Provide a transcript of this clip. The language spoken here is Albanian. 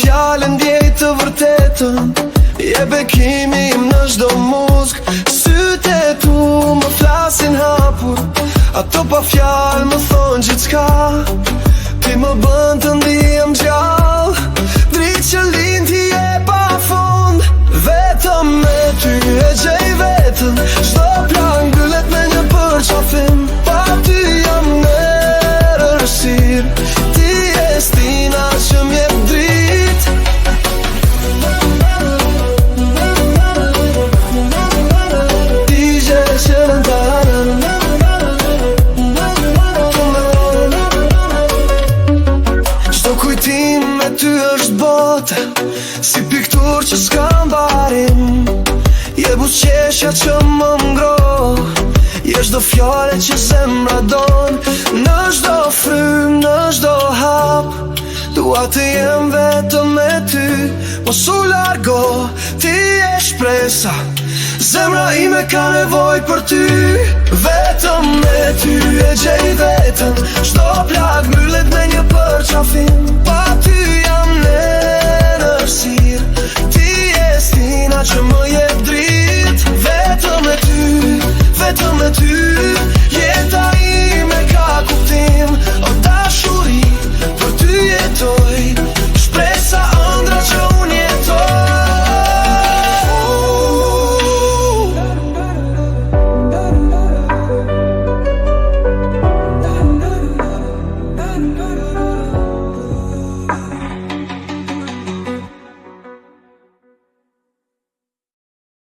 fjallën djej të vërtetën, je bekimi im në çdo muzg. Sytë e tu më flasin hapur, ato pa fjallë më thonë gjithçka. Ti më bën të ndihem gjallë, dritë që lind ti e pa fund. Vetëm me ty e gjej vetën, çdo plan mbyllet me një përqafim. Pa ty jam në errësirë, ti je stina që m'jep dritë. DJ Qelentarën, çdo kujtim me ty është bote, si piktur që s'ka mbarim. Je buzëqeshja që më ngroh, je çdo fjale që zemra don. Në çdo frym, në çdo hap, dua të jem vetëm me ty. Mos u largo, ti je shpresa, zemra ime ka nevojë për ty. Vetëm me ty e gjej vetën, çdo plag mbyllet me një përqafim. Pa ty